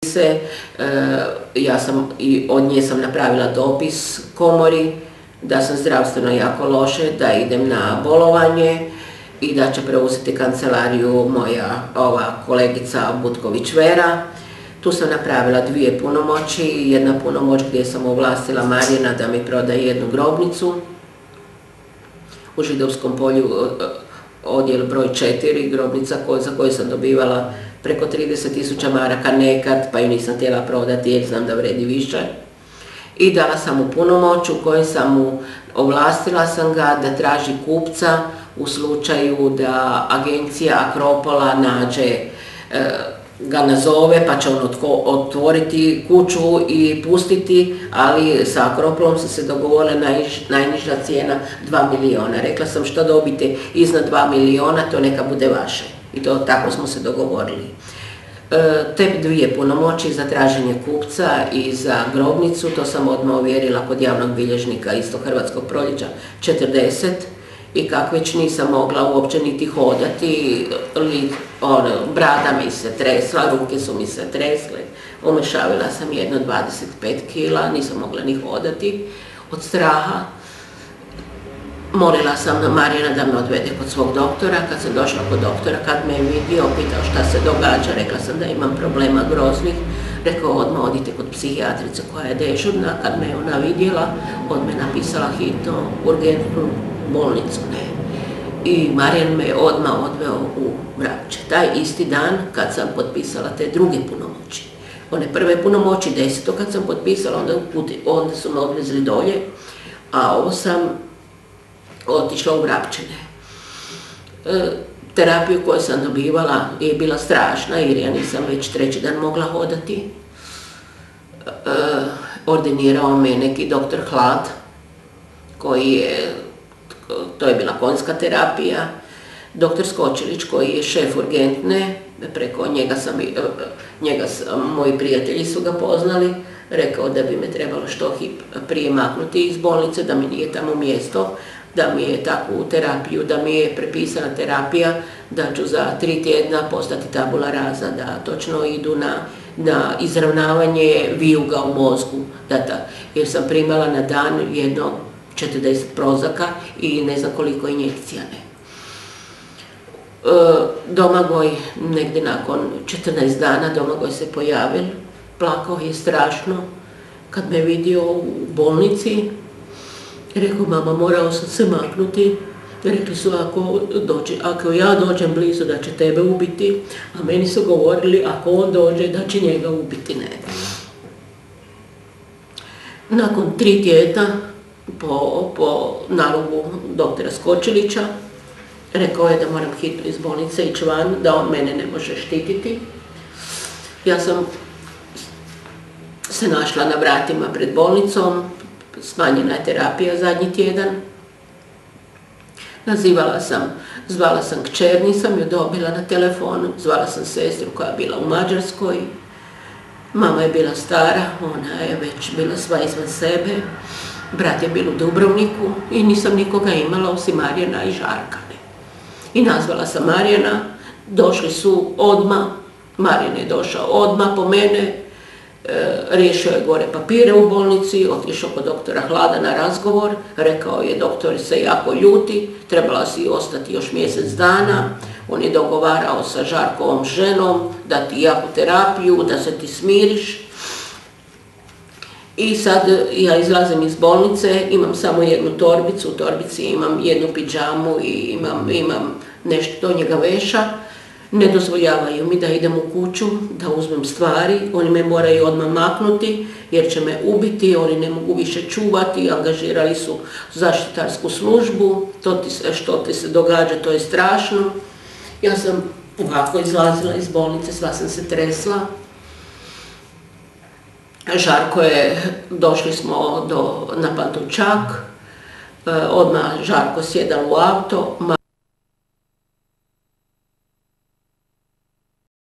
bolnice, ja sam i od nje sam napravila dopis komori da sam zdravstveno jako loše, da idem na bolovanje i da će preuzeti kancelariju moja kolegica Butković Vera. Tu sam napravila 2 punomoći, jedna punomoć gdje sam ovlastila Marijana da mi prodaje jednu grobnicu u Židovskom polju, odjel broj 4, grobnica za koju sam dobivala preko 30.000 maraka nekad, pa ju nisam htjela prodati jer znam da vredi više. I dala sam mu punomoć u kojoj sam mu ovlastila sam ga da traži kupca u slučaju da agencija Akropola nađe, ga nazove pa će on otvoriti kuću i pustiti, ali sa Akropolom sam se dogovorila najniža cijena 2 miliona. Rekla sam što dobite iznad 2 miliona, to neka bude vaše. I to tako smo se dogovorili. Te 2 punomoći za traženje kupca i za grobnicu, to sam odmah ovjerila kod javnog bilježnika isto Hrvatskog proljeća 40. I kako već nisam mogla uopće niti hodati, brada mi se tresla, ruke su mi se tresle, umešavila sam jedno 25 kila, nisam mogla ni hodati od straha. Molila sam Marijana da me odvede kod svog doktora. Kad sam došla kod doktora, kad me je vidio, pitao šta se događa, rekla sam da imam problema groznih. Rekao, odmah odite kod psihijatrice koja je dežurna. Kad me je ona vidjela, odmah napisala hitno, urgentnu bolnicu. I Marijan me je odmah odveo u Vrapče. Taj isti dan kad sam potpisala te druge punomoći. One prve punomoći 10. kad sam potpisala, onda su me odvezli dolje, a ovo sam otišla u Vrapčine. Terapiju koju sam dobivala je bila strašna jer ja nisam već 3. dan mogla hodati. Ordinirao me neki doktor Hlad, to je bila konjska terapija, doktor Skočilić koji je šef urgentne, preko njega moji prijatelji su ga poznali, rekao da bi me trebalo što prije maknuti iz bolnice, da mi nije tamo mjesto, da mi je takvu terapiju, da mi je prepisana terapija, da ću za 3 tjedna postati tabula rasa, da točno idu na izravnavanje vijuga u mozgu, jer sam primala na dan jedno 40 Prozaka i ne znam koliko injekcija. Domagoj, negdje nakon 14 dana, Domagoj se pojavil, plakao je strašno. Kad me vidio u bolnici, rekao, mama, morao sam se maknuti. Rekli su, ako ja dođem blizu da će tebe ubiti, a meni su govorili, ako on dođe da će njega ubiti, ne. Nakon 3 tjedna, po nalogu doktora Skočilića, rekao je da moram hitno iz bolnice ići van, da on mene ne može štititi. Ja sam se našla na vratima pred bolnicom, smanjena je terapija zadnji tjedan. Zvala sam kćer, nisam ju dobila na telefonu, zvala sam sestru koja je bila u Mađarskoj. Mama je bila stara, ona je već bila sva izvan sebe. Brat je bio u Dubrovniku i nisam nikoga imala osim Marijana i Žarka. I nazvala sam Marijana, došli su odmah, Marijan je došao odmah po mene, riješio je gore papire u bolnici, otišao kod doktora Hlada na razgovor, rekao je doktor se jako ljuti, trebala si ostati još mjesec dana, on je dogovarao sa Žarkovom ženom da ti jaku terapiju, da se ti smiriš. I sad ja izlazim iz bolnice, imam samo jednu torbicu, u torbici imam jednu pidžamu i imam nešto do njega veša. Ne dozvoljavaju mi da idem u kuću, da uzmem stvari, oni me moraju odmah maknuti jer će me ubiti, oni ne mogu više čuvati, angažirali su zaštitarsku službu, što ti se događa, to je strašno. Ja sam ovako izlazila iz bolnice, sva sam se tresla. Žarko je, došli smo na Pantovčak, odmah Žarko sjeda u auto,